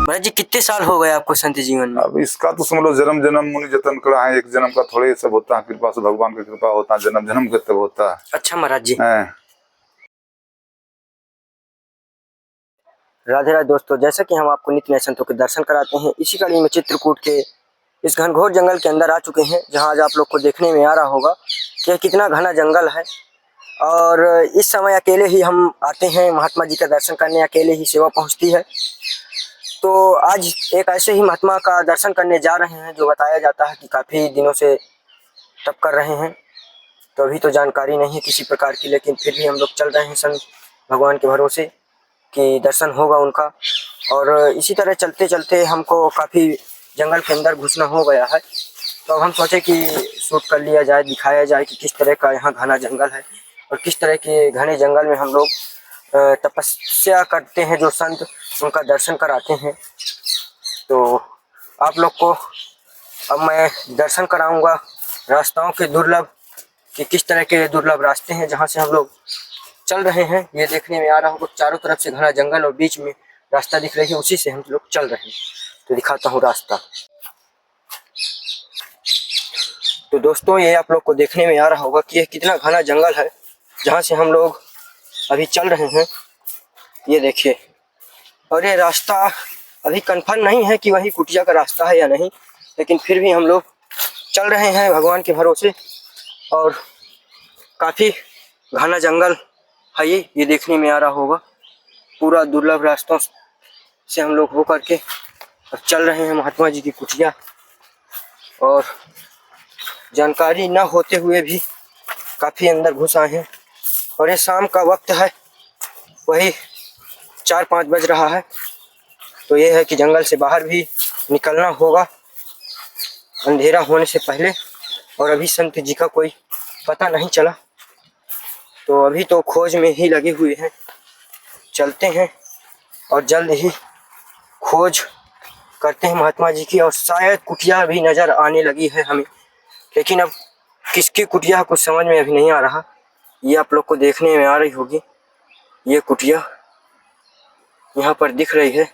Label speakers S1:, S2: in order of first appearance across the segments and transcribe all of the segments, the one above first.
S1: महाराज जी कितने साल हो गए आपको संत जीवन में?
S2: अब इसका तो समझ लो जन्म जन्म मुनि जतन करा है, एक जन्म का थोड़े सब होता है, कृपा से भगवान की कृपा होता है, जन्म जन्म के तब होता है।
S1: अच्छा महाराज जी।
S2: हैं।
S1: राधे राधे दोस्तों, जैसा कि हम आपको नित्य नए संतों के दर्शन कराते हैं, इसी कड़ी में चित्रकूट के इस घनघोर जंगल के अंदर आ चुके हैं, जहां आज आप लोग को देखने में आ रहा होगा कि कितना घना जंगल है। और इस समय अकेले ही हम आते हैं महात्मा जी का दर्शन करने, अकेले ही सेवा पहुंचती है। तो आज एक ऐसे ही महात्मा का दर्शन करने जा रहे हैं जो बताया जाता है कि काफ़ी दिनों से तप कर रहे हैं। तो अभी तो जानकारी नहीं है किसी प्रकार की, लेकिन फिर भी हम लोग चल रहे हैं संत भगवान के भरोसे कि दर्शन होगा उनका। और इसी तरह चलते चलते हमको काफ़ी जंगल के अंदर घुसना हो गया है, तो अब हम सोचे कि शूट कर लिया जाए, दिखाया जाए कि किस तरह का यहाँ घना जंगल है और किस तरह के घने जंगल में हम लोग तपस्या करते हैं। जो संत उनका दर्शन कराते हैं, तो आप लोग को अब मैं दर्शन कराऊंगा रास्ताओं के दुर्लभ, कि किस तरह के दुर्लभ रास्ते हैं जहां से हम लोग चल रहे हैं। ये देखने में आ रहा होगा चारों तरफ से घना जंगल और बीच में रास्ता दिख रही है, उसी से हम लोग चल रहे हैं। तो दिखाता हूँ रास्ता। तो दोस्तों ये आप लोग को देखने में आ रहा होगा कि यह कितना घना जंगल है जहाँ से हम लोग अभी चल रहे हैं। ये देखिए, और ये रास्ता अभी कंफर्म नहीं है कि वही कुटिया का रास्ता है या नहीं, लेकिन फिर भी हम लोग चल रहे हैं भगवान के भरोसे। और काफ़ी घना जंगल है ये देखने में आ रहा होगा। पूरा दुर्लभ रास्तों से हम लोग होकर के चल रहे हैं महात्मा जी की कुटिया, और जानकारी न होते हुए भी काफ़ी अंदर घुस आए हैं। और ये शाम का वक्त है, वही 4-5 बज रहा है। तो ये है कि जंगल से बाहर भी निकलना होगा अंधेरा होने से पहले, और अभी संत जी का कोई पता नहीं चला, तो अभी तो खोज में ही लगे हुए हैं। चलते हैं और जल्द ही खोज करते हैं महात्मा जी की, और शायद कुटिया भी नज़र आने लगी है हमें, लेकिन अब किसकी कुटिया कुछ समझ में अभी नहीं आ रहा। ये आप लोग को देखने में आ रही होगी, ये कुटिया यहाँ पर दिख रही है।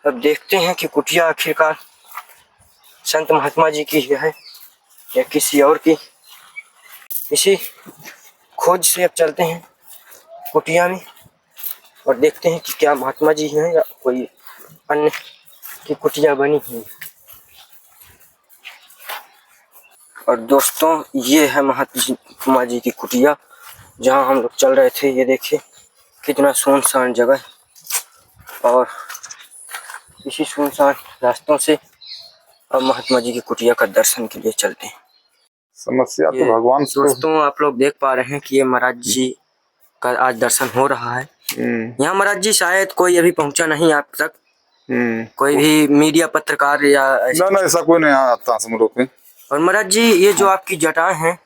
S1: अब देखते हैं कि कुटिया आखिरकार संत महात्मा जी की है या किसी और की। इसी खोज से अब चलते हैं कुटिया में और देखते हैं कि क्या महात्मा जी हैं या कोई अन्य की कुटिया बनी है। और दोस्तों ये है महात्मा जी की कुटिया जहाँ हम लोग चल रहे थे। ये देखिए कितना सुनसान जगह, और इसी सुनसान रास्तों से अब महात्मा जी की कुटिया का दर्शन के लिए चलते हैं।
S2: समस्या तो भगवान से।
S1: दोस्तों आप लोग देख पा रहे हैं कि ये महाराज जी का आज दर्शन हो रहा है। यहाँ महाराज जी शायद कोई अभी पहुंचा नहीं आप तक, कोई भी मीडिया पत्रकार या
S2: ना ऐसा कोई नहीं आता समझो पे।
S1: और महाराज जी ये जो आपकी जटाएं हैं,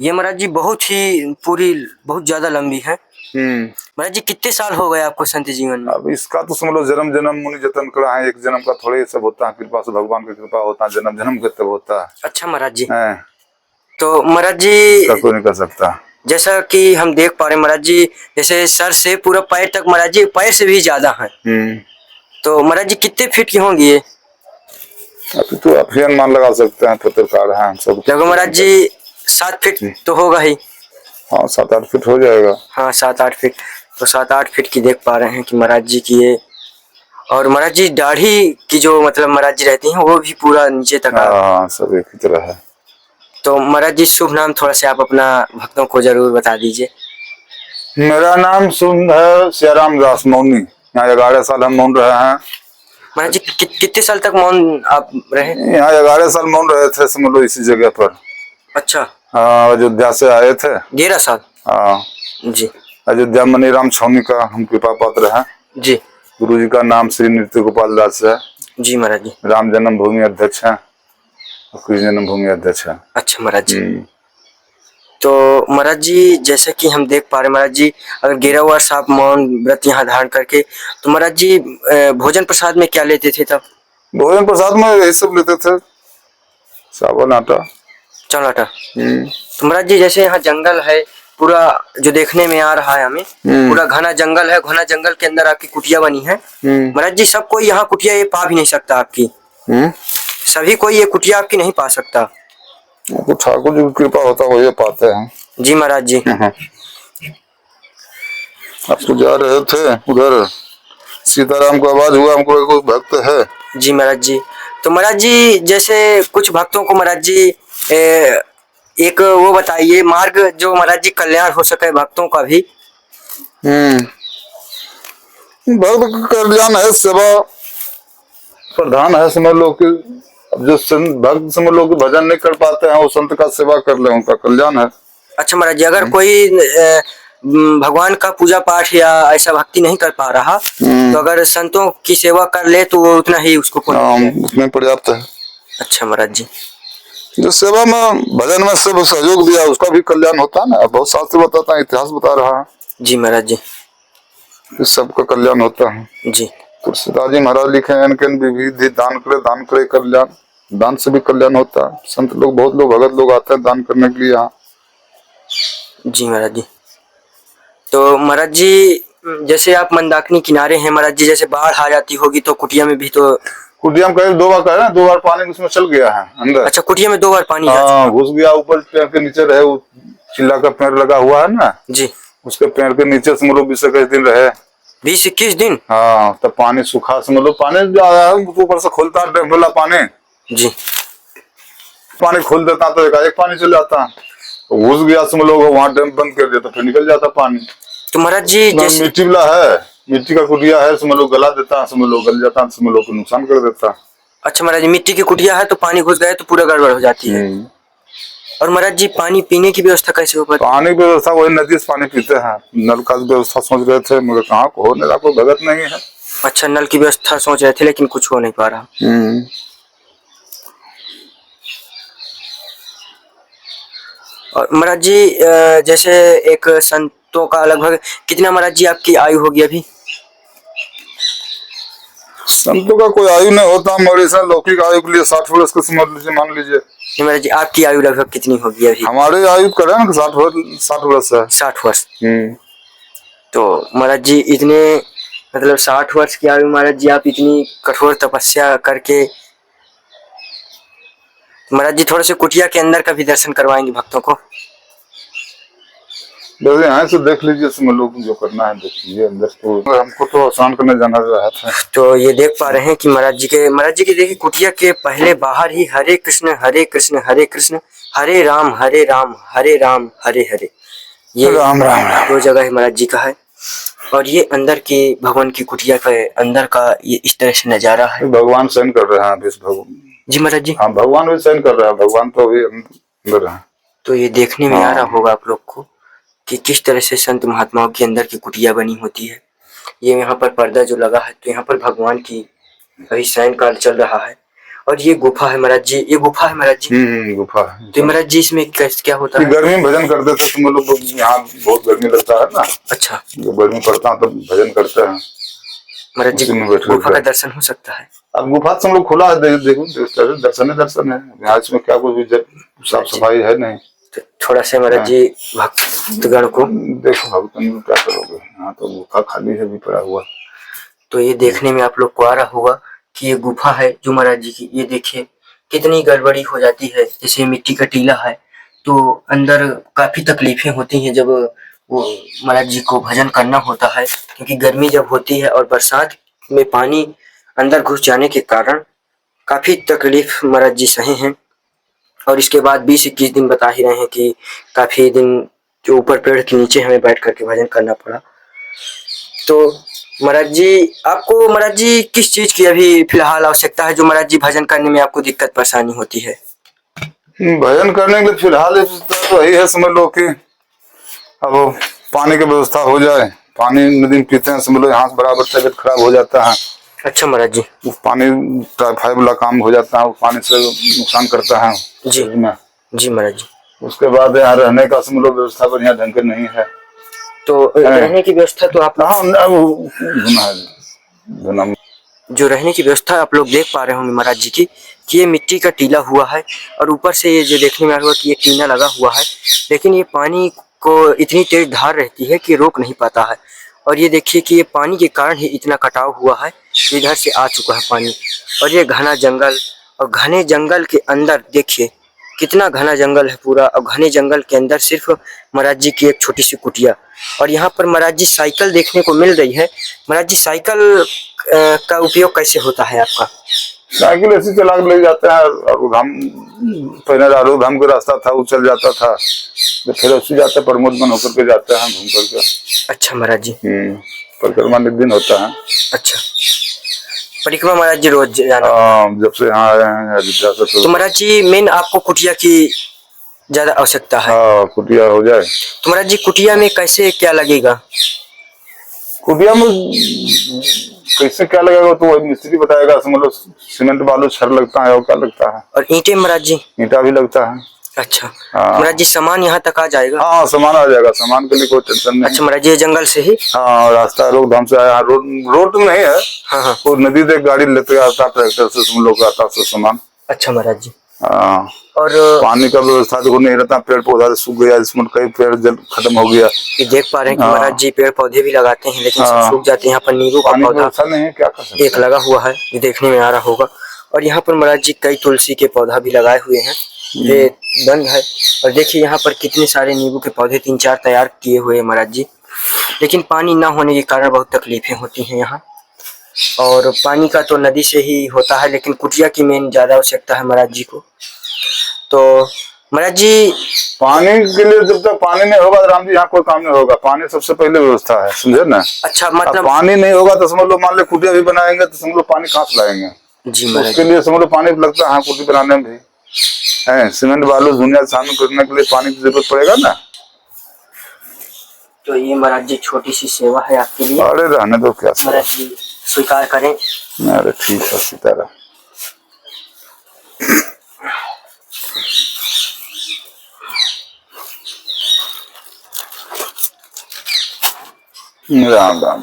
S1: ये महाराज जी बहुत ही बहुत ज्यादा लंबी है। महाराज जी कितने साल हो गए आपको संत जीवन में?
S2: अब इसका तो समझ लो जन्म जन्म मुनि जतन करा है, एक जन्म का थोड़े सब होता है, कृपा से भगवान की कृपा होता है, जन्म जन्म के तब होता है।
S1: अच्छा महाराज जी।
S2: हैं।
S1: तो महाराज जी
S2: कोई नहीं कर सकता।
S1: जैसा कि हम देख पा रहे हैं महाराज जी, जैसे सर से पूरा पैर तक महाराज जी पैर से भी ज्यादा है। तो महाराज जी कितने फीट की होंगी ये?
S2: अभी तो आप अनुमान लगा सकते हैं, पत्रकार हैं सब।
S1: लगभग महाराज जी 7 फीट तो होगा ही।
S2: हाँ 7-8 फीट हो जाएगा।
S1: हाँ 7-8 फीट। तो 7-8 फीट की देख पा रहे हैं कि महाराज जी की ये, और महाराज जी दाढ़ी की जो मतलब महाराज जी रहती हैं वो भी पूरा नीचे तक।
S2: हाँ सब एक ही तरह है।
S1: तो महाराज जी शुभ नाम थोड़ा से आप अपना भक्तों को जरूर बता दीजिए।
S2: मेरा नाम शुभ है सियाराम दास मौनी। यहाँ 11 साल हम मौन रहे हैं।
S1: महाराज जी कितने साल तक मौन आप रहे?
S2: यहाँ 11 साल मौन रहे थे समझ लो इसी जगह पर।
S1: अच्छा।
S2: हाँ, अयोध्या से आए थे।
S1: 11 साल।
S2: हाँ,
S1: जी
S2: अयोध्या मनीराम छावनी का हम कृपा पात्र हैं।
S1: जी
S2: गुरु जी का नाम श्री नृत्य गोपाल दास है।
S1: जी महाराज जी।
S2: राम जन्मभूमि अध्यक्ष हैं और कृष्ण जन्मभूमि अध्यक्ष हैं।
S1: अच्छा महाराज जी। तो महाराज जी जैसे कि हम देख पा रहे महाराज जी, अगर 11 वर्ष आप मौन व्रत यहाँ धारण करके, तो महाराज जी भोजन प्रसाद में क्या लेते थे तब?
S2: भोजन प्रसाद में यही सब लेते थे, चावल आटा।
S1: चलाटा। तो महाराज जी जैसे यहाँ जंगल है पूरा, जो देखने में आ रहा है हमें, पूरा घना जंगल है, घना जंगल के अंदर आपकी कुटिया बनी है महाराज जी। सब कोई यहाँ कुटिया ये पा भी नहीं सकता आपकी, सभी कोई ये कुटिया आपकी नहीं पा सकता।
S2: तो ठाकुर जी की कृपा होता है, ये पाते हैं।
S1: जी महाराज जी।
S2: आप तो जा रहे थे उधर, सीताराम को आवाज हुआ हमको कोई भक्त है।
S1: जी महाराज जी। तो महाराज जी जैसे कुछ भक्तों को महाराज जी एक वो बताइए मार्ग जो महाराज जी कल्याण हो सके भक्तों का भी।
S2: भक्त कल्याण है, सेवा प्रधान है। समझ लो कि जो संत भक्त समझ लो कि भजन नहीं कर पाते हैं, वो संत का सेवा कर ले, उनका कल्याण है।
S1: अच्छा महाराज जी, अगर कोई भगवान का पूजा पाठ या ऐसा भक्ति नहीं कर पा रहा, तो अगर संतों की सेवा कर ले तो वो उतना ही उसको
S2: उतना पर्याप्त है। अच्छा
S1: महाराज जी।
S2: जो सेवा में भजन में सब सहयोग दिया उसका भी कल्याण होता है ना। बहुत शास्त्र बताता है, इतिहास बता रहा है।
S1: जी महाराज जी।
S2: इस सबका कल्याण होता है।
S1: जी
S2: तुलसीदास जी महाराज लिखे हैं, विधि दान करे कल्याण। दान से भी कल्याण होता है। संत लोग, बहुत लोग भगत लोग आते हैं दान करने के लिए यहाँ।
S1: जी महाराज जी। तो महाराज जी जैसे आप मंदाकिनी किनारे हैं महाराज जी, जैसे बाढ़ आ जाती होगी तो कुटिया में भी, तो
S2: कुटिया में करीब 2 बार कहा ना, 2 बार पानी उसमें चल गया है अंदर।
S1: अच्छा, कुटिया में 2 बार पानी
S2: घुस गया। ऊपर पेड़ के नीचे रहे, वो चिल्ला का पेड़ लगा हुआ है ना
S1: जी,
S2: उसके पेड़ के नीचे समझ लो 20-21 दिन रहे।
S1: 20-21 दिन?
S2: हाँ, तब पानी सूखा समझ लो। पानी जो आया है ऊपर से खोलता है डैम वाला पानी
S1: जी,
S2: पानी खोल देता तो एक पानी चल जाता। घुस गया समझ लो, वहाँ डैम बंद कर दिया तो फिर निकल जाता पानी।
S1: तो महाराज जी जैसे
S2: मिट्टी वाला है, मिट्टी का कुटिया है, समझ लो गला देता, समझ लो गल जाता, समझ लो नुकसान कर देता।
S1: अच्छा महाराज जी, मिट्टी की कुटिया है तो पानी घुस गए तो पूरा गड़बड़ हो जाती है। और महाराज जी पानी पीने की व्यवस्था कैसे हो पाती?
S2: पानी की व्यवस्था वही नदी से पानी पीते हैं। नल का व्यवस्था सोच रहे थे मगर कहाँ को होने लगा, कोई भगत नहीं है।
S1: अच्छा, नल की व्यवस्था सोच रहे थे लेकिन कुछ हो नहीं पा रहा। और महाराज जी जैसे एक संतों का लगभग कितना महाराज जी आपकी आयु होगी अभी?
S2: संतों का कोई आयु नहीं होता। हमारे साथ लौकिक आयु के लिए 60 वर्ष का समझ लीजिए, मान लीजिए।
S1: महाराज जी आपकी आयु लगभग कितनी होगी अभी?
S2: हमारे आयु करें ना 60 वर्ष है।
S1: 60 वर्ष। तो महाराज जी इतने मतलब 60 वर्ष की आयु महाराज जी, आप इतनी कठोर तपस्या करके, महाराज जी थोड़े से कुटिया के अंदर का भी दर्शन करवाएंगे भक्तों को?
S2: यहाँ से देख लीजिए, समझ लो जो करना है देख लीजिए अंदर। तो हमको तो स्नान करने जाना रहा था।
S1: तो ये देख पा रहे हैं कि महाराज जी के देखिए कुटिया के पहले बाहर ही हरे कृष्ण हरे कृष्ण हरे कृष्ण हरे राम हरे राम हरे राम हरे हरे, ये
S2: राम राम राम
S1: 2 जगह महाराज जी का है। और ये अंदर के भगवान की कुटिया के अंदर का ये इस तरह से नजारा है।
S2: भगवान शयन कर रहे हैं भगवान।
S1: जी महाराज जी।
S2: हाँ, भगवान भी शयन कर रहा है। भगवान तो अभी अंदर है।
S1: तो ये देखने में आ रहा होगा आप लोग को कि किस तरह से संत महात्माओं के अंदर की कुटिया बनी होती है। ये यहाँ पर पर्दा जो लगा है, तो यहाँ पर भगवान की अभी शयन काल चल रहा है। और ये गुफा है महाराज जी, ये गुफा है महाराज जी।
S2: गुफा है।
S1: तो महाराज जी इसमें क्या होता है?
S2: गर्मी में भजन करते थे तुम लोग, यहाँ बहुत गर्मी लगता है ना। अच्छा, जो गर्मी पड़ता है तो भजन करते हैं
S1: महाराज जी। गुफा का दर्शन हो सकता है? अब
S2: गुफा तो हम लोग खुला है, देखो दर्शन है। यहाँ इसमें क्या कुछ साफ सफाई है नहीं।
S1: तो थोड़ा से महाराज जी भक्तगण को
S2: देखो, भक्तगण क्या करोगे, यहाँ तो गुफा खाली है भी पड़ा हुआ।
S1: तो ये देखने में आप लोग को आ रहा होगा कि ये गुफा है जो महाराज जी की, ये देखिए कितनी गड़बड़ी हो जाती है। जैसे मिट्टी का टीला है तो अंदर काफी तकलीफें होती हैं जब वो महाराज जी को भजन करना होता है, क्योंकि गर्मी जब होती है और बरसात में पानी अंदर घुस जाने के कारण काफी तकलीफ महाराज जी सहे हैं। और इसके बाद 20-21 दिन बता ही रहे हैं कि काफी दिन जो ऊपर पेड़ के नीचे हमें बैठ करके भजन करना पड़ा। तो महाराज जी आपको महाराज जी किस चीज की अभी फिलहाल आवश्यकता है, जो महाराज जी भजन करने में आपको दिक्कत परेशानी होती है?
S2: भजन करने के लिए फिलहाल वही है, समझ लो कि अब पानी की व्यवस्था हो जाए। पानी नदी में पीते हैं, समझ लो यहाँ से बराबर तबीयत खराब हो जाता है।
S1: अच्छा महाराज जी।
S2: वो पानी टाइफाइड वाला काम हो जाता है, वो पानी से नुकसान करता है
S1: जी
S2: शरीर में।
S1: जी महाराज जी।
S2: उसके बाद यहाँ रहने का समझ लो व्यवस्था बढ़िया ढंग से नहीं है।
S1: तो रहने की व्यवस्था तो आप
S2: हाँ, धुना
S1: जो रहने की व्यवस्था आप लोग देख पा रहे होंगे महाराज जी की, कि ये मिट्टी का टीला हुआ है और ऊपर से ये जो देखने में आ रहा है कि ये टीना लगा हुआ है, लेकिन ये पानी को इतनी तेज धार रहती है कि रोक नहीं पाता है। और ये देखिए कि ये पानी के कारण ही इतना कटाव हुआ है, इधर से आ चुका है पानी। और ये घना जंगल, और घने जंगल के अंदर देखिए कितना घना जंगल है पूरा, और घने जंगल के अंदर सिर्फ महाराज जी की एक छोटी सी कुटिया। और यहाँ पर महाराज जी साइकिल देखने को मिल रही है। महाराज जी साइकिल का उपयोग कैसे होता है आपका?
S2: साइकिल ऐसे चला के ले जाते हैं, और धाम पहले आरोग्य धाम का रास्ता था, वो चल जाता था, तो फिर उसी जाते प्रमोद बन होकर के जाते हैं घूम करके।
S1: अच्छा महाराज जी।
S2: परिक्रमा नित्य होता है।
S1: अच्छा, परिक्रमा महाराज जी रोज जाना?
S2: जब से यहाँ आए हैं अयोध्या से।
S1: तो महाराज जी मेन आपको कुटिया की ज्यादा आवश्यकता है।
S2: कुटिया हो जाए
S1: तो महाराज जी कुटिया में कैसे क्या लगेगा?
S2: कुटिया में कैसे क्या लगेगा तो वही मिस्त्री बताएगा। समझ लो सीमेंट बालू छड़ लगता है और क्या लगता है।
S1: और ईंटें महाराज जी?
S2: ईंटा भी लगता है।
S1: अच्छा महाराज जी, सामान यहाँ तक आ जाएगा?
S2: हाँ, सामान आ जाएगा, सामान के लिए कोई टेंशन नहीं।
S1: अच्छा महाराज जी, ये जंगल से ही?
S2: हाँ, रास्ता रोड धाम से आया, रोड नहीं है।
S1: हाँ।
S2: वो नदी से गाड़ी लेते आता, ट्रैक्टर से तुम लोग आता सब सामान।
S1: अच्छा महाराज जी।
S2: हाँ,
S1: और
S2: पानी का व्यवस्था देखो नहीं रहता, पेड़ पौधा सूख गया, इसमें कई पेड़ जल खत्म हो गया।
S1: ये देख पा रहे हैं कि महाराज जी पेड़ पौधे भी लगाते हैं, लेकिन सब सूख जाते हैं। यहाँ पर नींबू का पौधा
S2: नहीं है, क्या कर सकते
S1: एक लगा हुआ है, ये देखने में आ रहा होगा। और यहाँ पर महाराज जी कई तुलसी के पौधा भी लगाए हुए हैं, ये बंद है। और देखिए यहाँ पर कितने सारे नींबू के पौधे 3-4 तैयार किए हुए हैं महाराज जी, लेकिन पानी ना होने के कारण बहुत तकलीफें होती हैं यहाँ। और पानी का तो नदी से ही होता है, लेकिन कुटिया की मेन ज्यादा आवश्यकता है महाराज जी को। तो महाराज जी
S2: पानी के लिए जब तक पानी नहीं होगा राम जी यहाँ कोई काम नहीं होगा। पानी सबसे पहले व्यवस्था है, समझे ना।
S1: अच्छा, मतलब
S2: पानी नहीं होगा तो समझ लो, मान लो कुटिया भी बनाएंगे तो समझ लो पानी कहाँ से लाएंगे।
S1: जी
S2: तो उसके लिए समझ लो पानी लगता है कुटी बनाने में भी है। सीमेंट बालू दुनिया शामिल करने के लिए पानी की जरूरत पड़ेगा ना।
S1: तो ये महाराज जी छोटी सी सेवा है आपके लिए।
S2: अरे रहने दो, क्या
S1: महाराज जी स्वीकार करें।
S2: अरे ठीक है, सीताराम। राम राम राम।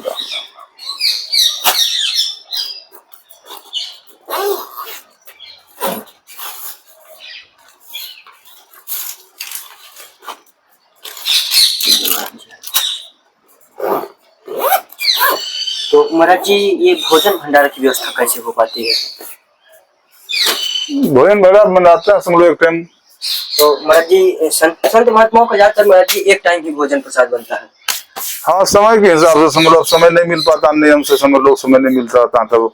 S1: तो महाराज जी ये भोजन भंडारा की व्यवस्था कैसे हो पाती है?
S2: भोजन भंडारा बनाते हैं समझ लो एक टाइम।
S1: तो महाराज जी संत महात्माओं का ज्यादातर महाराज जी एक टाइम ही भोजन प्रसाद बनता है।
S2: हाँ, समय के हिसाब से समझ लो, समय नहीं मिल पाता, नियम से समझ लो समय नहीं मिलता था तब।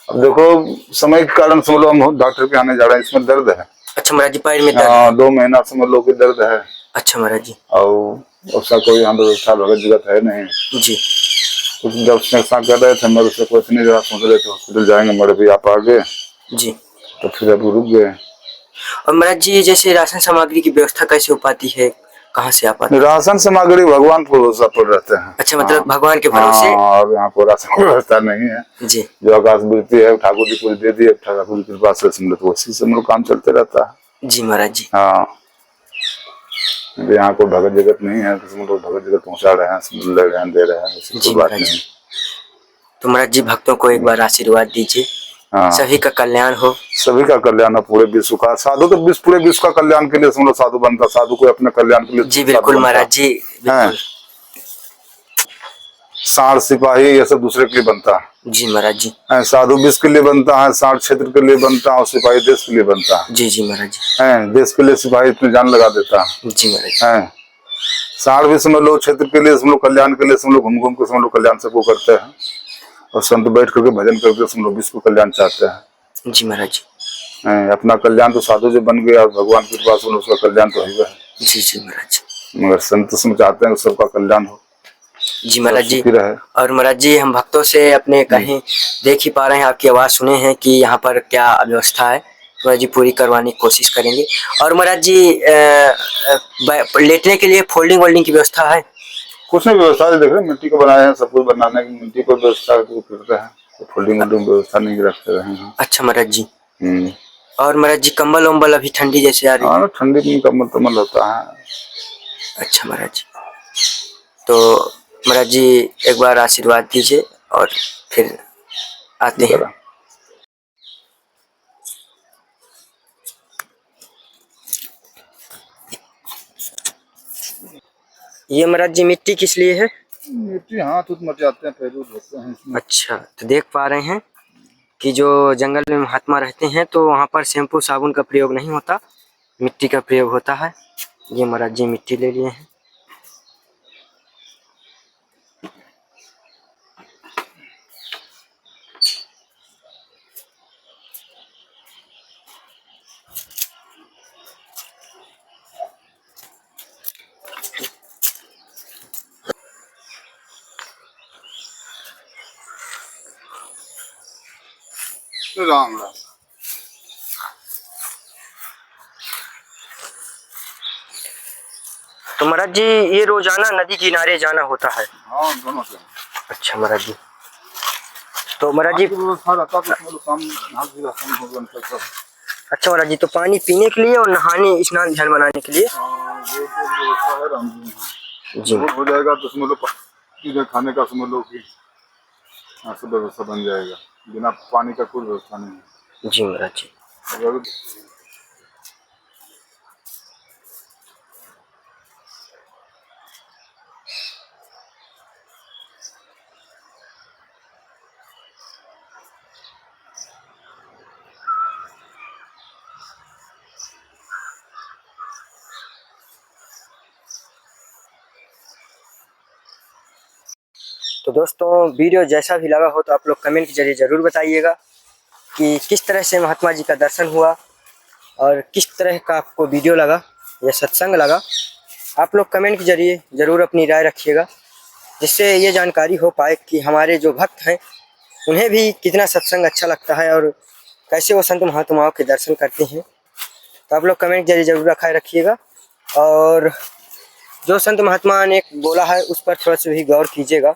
S2: अब देखो समय के कारण समझ लो हम डॉक्टर के आने जा रहे हैं, इसमें दर्द है। अच्छा
S1: महाराज जी, पैर में दर्द?
S2: हाँ, 2 महीना समझ लो कि दर्द है।
S1: अच्छा महाराज जी।
S2: और उसका कोई यहाँ व्यवस्था वगैरह जगह है नहीं
S1: जी।
S2: कुछ जब कर रहे थे मगर उससे कुछ नहीं जरा सोच रहे थे हॉस्पिटल जाएंगे, मगर भी आप आ गए
S1: जी, तो
S2: फिर अब रुक गए।
S1: और महाराज जी जैसे राशन सामग्री की व्यवस्था कैसे हो पाती है, कहाँ से आ पाती है?
S2: राशन सामग्री भगवान पर भरोसा पर रहते हैं।
S1: अच्छा, मतलब भगवान के भरोसे।
S2: और यहाँ पर राशन व्यवस्था नहीं है
S1: जी।
S2: जो आकाश मिलती है ठाकुर जी को दे दिए, ठाकुर की कृपा से तो उसी से मतलब काम चलते रहता है।
S1: जी महाराज जी।
S2: हाँ, यहाँ कोई भगत जगत नहीं है, भगत जगत पहुँचा रहे हैं, ले रहे हैं, दे रहे हैं,
S1: जी महाराज जी। तो महाराज जी भक्तों को एक बार आशीर्वाद दीजिए। हाँ, सभी का कल्याण हो।
S2: सभी का कल्याण हो, पूरे विश्व का। साधु तो पूरे विश्व का कल्याण के लिए समझो साधु बनता, साधु को अपने कल्याण के लिए।
S1: जी बिल्कुल महाराज जी, बिल्कुल।
S2: साढ़ सिपाही ये सब दूसरे के लिए बनता है।
S1: जी महाराज जी।
S2: साधु विश्व के लिए बनता है, साढ़ क्षेत्र के लिए बनता है, और सिपाही देश के लिए बनता है।
S1: जी जी महाराज जी।
S2: देश के लिए सिपाही अपनी जान लगा देता है।
S1: जी महाराज।
S2: साढ़ भी समझ लो क्षेत्र के लिए, समझ लो कल्याण के लिए, समझ लो घूम घूम के समझ लो कल्याण सबको करते हैं। और संत बैठ करके भजन करके समझ लो विश्व कल्याण चाहते हैं।
S1: जी महाराज जी।
S2: अपना कल्याण तो साधु जो बन गया, भगवान की कृपा से उसका कल्याण तो है।
S1: जी जी महाराज।
S2: मगर संत चाहते हैं सबका कल्याण हो।
S1: जी महाराज जी। और महाराज जी हम भक्तों से अपने कहीं देख ही पा रहे हैं, आपकी आवाज सुने हैं कि यहाँ पर क्या व्यवस्था है, महाराज जी पूरी करवाने की कोशिश करेंगे। और महाराज जी लेटने के लिए फोल्डिंग वोल्डिंग की व्यवस्था है?
S2: कुछ नहीं, व्यवस्था देख रहे हैं, मिट्टी को बनाए हैं, सब कुछ बनाने की मिट्टी को व्यवस्था करते हैं, तो फोल्डिंग वोल्डिंग व्यवस्था नहीं रखते रहे हैं।
S1: अच्छा महाराज जी। और महाराज जी कंबल वम्बल अभी ठंडी जैसे आ रही है?
S2: हाँ, ठंडी में कम्बल तम्बल होता है।
S1: अच्छा महाराज जी, तो महाराज जी एक बार आशीर्वाद दीजिए और फिर आते हैं। ये महाराज जी मिट्टी किस लिए है?
S2: मिट्टी हाथ उठ मच जाते हैं, पैर धोते हैं इसमें। अच्छा,
S1: तो देख पा रहे हैं कि जो जंगल में महात्मा रहते हैं तो वहाँ पर शैम्पू साबुन का प्रयोग नहीं होता, मिट्टी का प्रयोग होता है। ये महाराज जी मिट्टी ले लिए हैं।
S2: राम राम।
S1: तो महाराज जी ये रोजाना नदी किनारे जाना होता है?
S2: हाँ, दोनों से।
S1: अच्छा महाराज जी, तो महाराज जी अच्छा महाराज जी, तो पानी पीने के लिए और नहाने स्नान ध्यान बनाने के लिए
S2: जी हो जाएगा, तो समझ लो चीजें खाने का समझ लो कि सब व्यवस्था बन जाएगा, बिना पानी का कोई व्यवस्था नहीं है।
S1: जी महाराज जी। तो दोस्तों वीडियो जैसा भी लगा हो तो आप लोग कमेंट के जरिए ज़रूर बताइएगा कि किस तरह से महात्मा जी का दर्शन हुआ और किस तरह का आपको वीडियो लगा या सत्संग लगा। आप लोग कमेंट के जरिए ज़रूर अपनी राय रखिएगा, जिससे ये जानकारी हो पाए कि हमारे जो भक्त हैं उन्हें भी कितना सत्संग अच्छा लगता है और कैसे वो संत महात्माओं के दर्शन करते हैं। तो आप लोग कमेंट के जरिए ज़रूर रखिएगा और जो संत महात्मा ने बोला है उस पर थोड़ा सा भी गौर कीजिएगा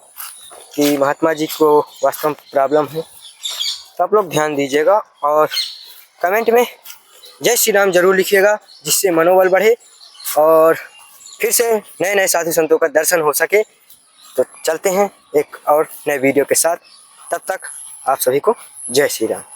S1: कि महात्मा जी को वास्तव में प्रॉब्लम है, तो आप लोग ध्यान दीजिएगा और कमेंट में जय श्री राम जरूर लिखिएगा, जिससे मनोबल बढ़े और फिर से नए नए साधु संतों का दर्शन हो सके। तो चलते हैं एक और नए वीडियो के साथ, तब तक आप सभी को जय श्री राम।